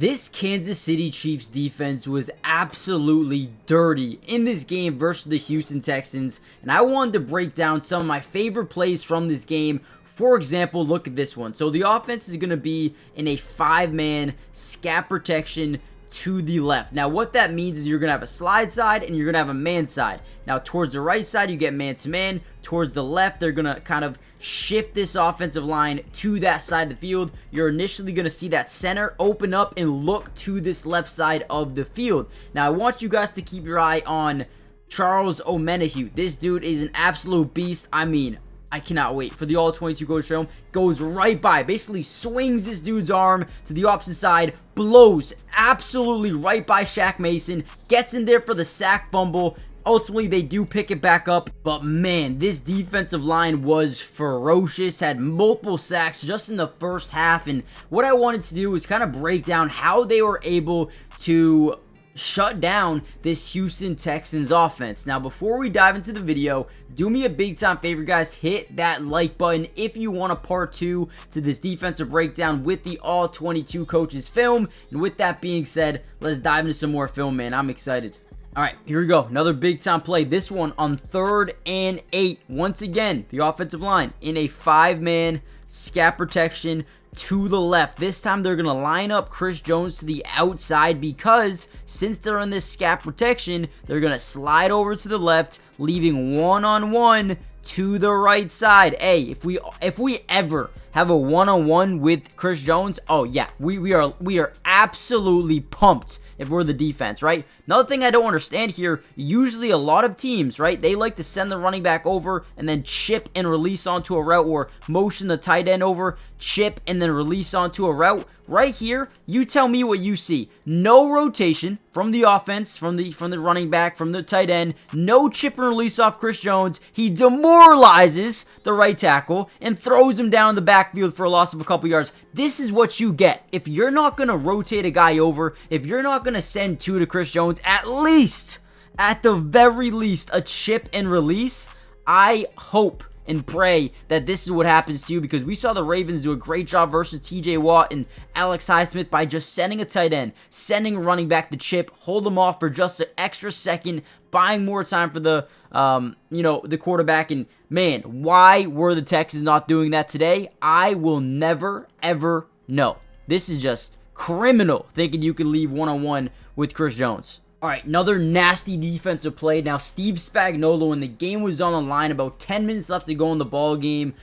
This Kansas City Chiefs defense was absolutely dirty in this game versus the Houston Texans, and I wanted to break down some of my favorite plays from this game. For example, look at this one. So the offense is going to be in a 5-man scat protection to the left. Now what that means is you're going to have a slide side and you're going to have a man side. Now towards the right side you get man to man. Towards the left they're going to kind of shift this offensive line to that side of the field. You're initially going to see that center open up and look to this left side of the field. Now I want you guys to keep your eye on Charles Omenihu. This dude is an absolute beast. I mean, I cannot wait for the all-22 coach film. Goes right by, basically swings this dude's arm to the opposite side, blows absolutely right by Shaq Mason, gets in there for the sack fumble. Ultimately, they do pick it back up, but man, this defensive line was ferocious, had multiple sacks just in the first half, and what I wanted to do was kind of break down how they were able to shut down this Houston Texans offense. Now, before we dive into the video, do me a big time favor, guys. Hit that like button if you want a part 2 to this defensive breakdown with the all 22 coaches film. And with that being said, let's dive into some more film, man. I'm excited. All right, here we go. Another big time play. This one on 3rd and 8. Once again, the offensive line in a 5-man scat protection to the left. This time they're going to line up Chris Jones to the outside because since they're in this scat protection, they're going to slide over to the left, leaving one-on-one to the right side. Hey, if we ever have a one-on-one with Chris Jones, oh yeah, we are absolutely pumped if we're the defense, right? Another thing I don't understand here, usually a lot of teams, right, they like to send the running back over and then chip and release onto a route, or motion the tight end over, chip and then release onto a route. Right here, you tell me what you see. No rotation from the offense, from the running back, from the tight end. No chip and release off Chris Jones. He demoralizes the right tackle and throws him down the backfield for a loss of a couple yards. This is what you get. If you're not going to rotate a guy over, if you're not going to send 2 to Chris Jones, at the very least, a chip and release, I hope and pray that this is what happens to you, because we saw the Ravens do a great job versus TJ Watt and Alex Highsmith by just sending a tight end, sending a running back the chip, hold them off for just an extra second, buying more time for the the quarterback. And man, why were the Texans not doing that today? I will never ever know. This is just criminal, thinking you can leave one-on-one with Chris Jones. All right, another nasty defensive play. Now, Steve Spagnola, when the game was on the line, about 10 minutes left to go in the ball game,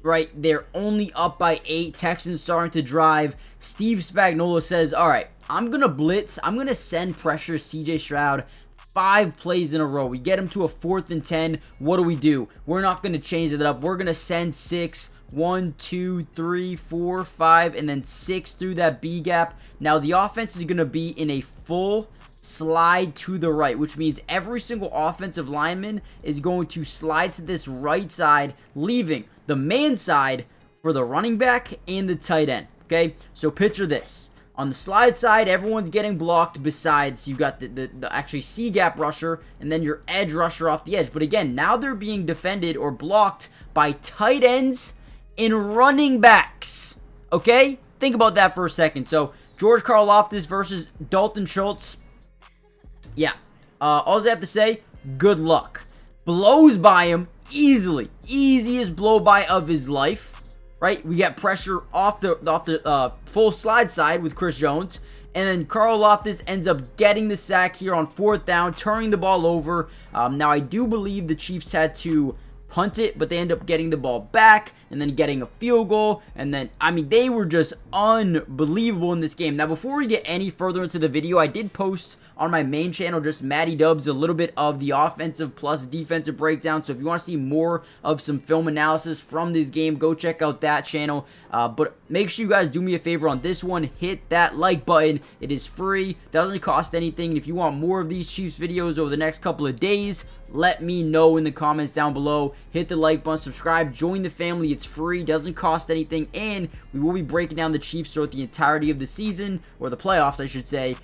right, they're only up by 8, Texans starting to drive. Steve Spagnola says, all right, I'm going to blitz. I'm going to send pressure to CJ Stroud 5 plays in a row. We get him to a 4th and 10. What do? We're not going to change it up. We're going to send 6. 1, 2, 3, 4, 5, and then 6 through that B gap. Now, the offense is going to be in a full slide to the right, which means every single offensive lineman is going to slide to this right side, leaving the man side for the running back and the tight end. Okay, so picture this. On the slide side, everyone's getting blocked, besides you got the actually C-gap rusher and then your edge rusher off the edge. But again, now they're being defended or blocked by tight ends and running backs. Okay, think about that for a second. So George Karlaftis versus Dalton Schultz. Yeah, all I have to say, good luck. Blows by him easily. Easiest blow by of his life, right? We get pressure off the full slide side with Chris Jones. And then Karlaftis ends up getting the sack here on 4th down, turning the ball over. Now, I do believe the Chiefs had to punt it, but they end up getting the ball back and then getting a field goal. And then, I mean, they were just unbelievable in this game. Now, before we get any further into the video, I did post on my main channel, just Mattydubs, a little bit of the offensive plus defensive breakdown. So if you want to see more of some film analysis from this game, go check out that channel. But make sure you guys do me a favor on this one. Hit that like button. It is free, doesn't cost anything. And if you want more of these Chiefs videos over the next couple of days, let me know in the comments down below. Hit the like button, subscribe, join the family. It's free, doesn't cost anything, and we will be breaking down the Chiefs throughout the entirety of the season, or the playoffs, I should say.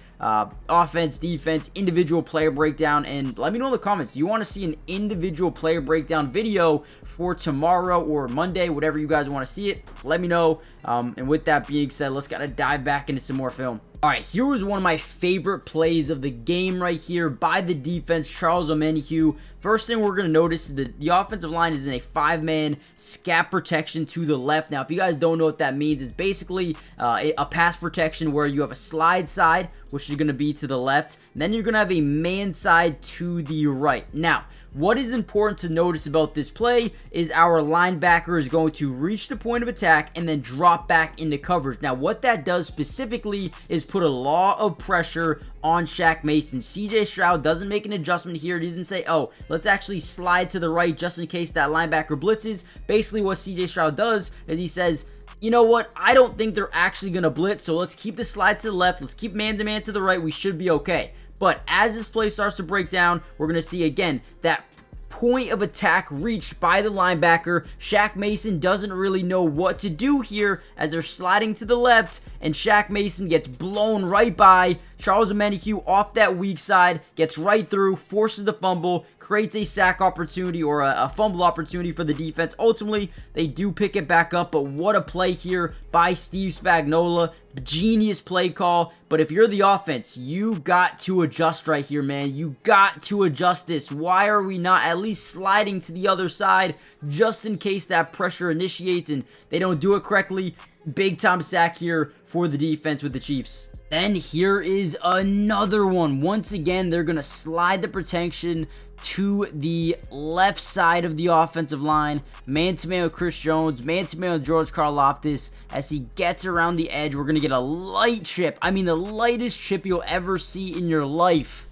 Offense, defense, individual player breakdown, and let me know in the comments, do you want to see an individual player breakdown video for tomorrow or Monday, whatever you guys want to see it? Let me know. And with that being said, let's gotta dive back into some more film. Alright, here was one of my favorite plays of the game right here by the defense, Charles Omenihu. First thing we're going to notice is that the offensive line is in a 5-man scat protection to the left. Now, if you guys don't know what that means, it's basically a pass protection where you have a slide side, which is going to be to the left. Then you're going to have a man side to the right. Now, what is important to notice about this play is our linebacker is going to reach the point of attack and then drop back into coverage. Now, what that does specifically is put a lot of pressure on Shaq Mason. CJ Stroud doesn't make an adjustment here. He doesn't say, oh, let's actually slide to the right just in case that linebacker blitzes. Basically, what CJ Stroud does is he says, you know what, I don't think they're actually going to blitz, so let's keep the slide to the left. Let's keep man-to-man to the right. We should be okay. But as this play starts to break down, we're going to see again that point of attack reached by the linebacker. Shaq Mason doesn't really know what to do here as they're sliding to the left, and Shaq Mason gets blown right by. Charles Omenihu off that weak side, gets right through, forces the fumble, creates a sack opportunity or a fumble opportunity for the defense. Ultimately, they do pick it back up, but what a play here by Steve Spagnola. Genius play call, but if you're the offense, you got to adjust right here, man. You got to adjust this. Why are we not at least sliding to the other side just in case that pressure initiates and they don't do it correctly? Big time sack here for the defense with the Chiefs. Then here is another one. Once again, they're going to slide the protection to the left side of the offensive line. Man-to-man with Chris Jones. Man-to-man with George Karlaftis. As he gets around the edge, we're going to get a light chip. I mean, the lightest chip you'll ever see in your life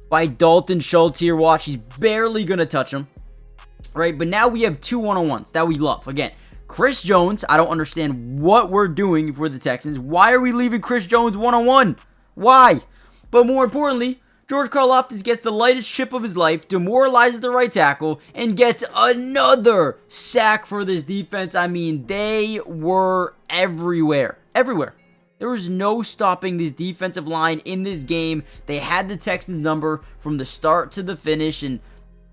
by Dalton Schultz here. Watch, he's barely going to touch him. Right, but now we have two one-on-ones that we love. Again, Chris Jones, I don't understand what we're doing for the Texans. Why are we leaving Chris Jones one-on-one? Why? But more importantly, George Karlaftis gets the lightest chip of his life, demoralizes the right tackle, and gets another sack for this defense. I mean, they were everywhere. Everywhere. There was no stopping this defensive line in this game. They had the Texans number from the start to the finish, and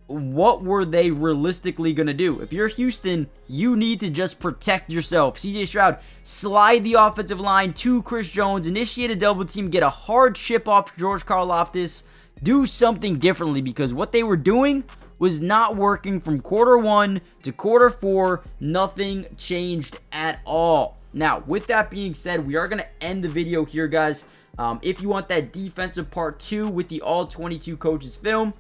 what were they realistically going to do? If you're Houston, you need to just protect yourself. CJ Stroud, slide the offensive line to Chris Jones, initiate a double team, get a hard chip off George Karlaftis, do something differently, because what they were doing was not working from quarter 1 to quarter 4. Nothing changed at all. Now, with that being said, we are going to end the video here, guys. If you want that defensive part 2 with the all 22 coaches film,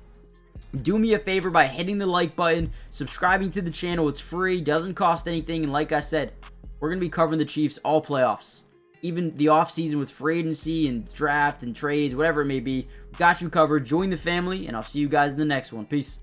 do me a favor by hitting the like button, subscribing to the channel. It's free, doesn't cost anything, and like I said, we're going to be covering the Chiefs all playoffs. Even the offseason with free agency and draft and trades, whatever it may be. We got you covered. Join the family, and I'll see you guys in the next one. Peace.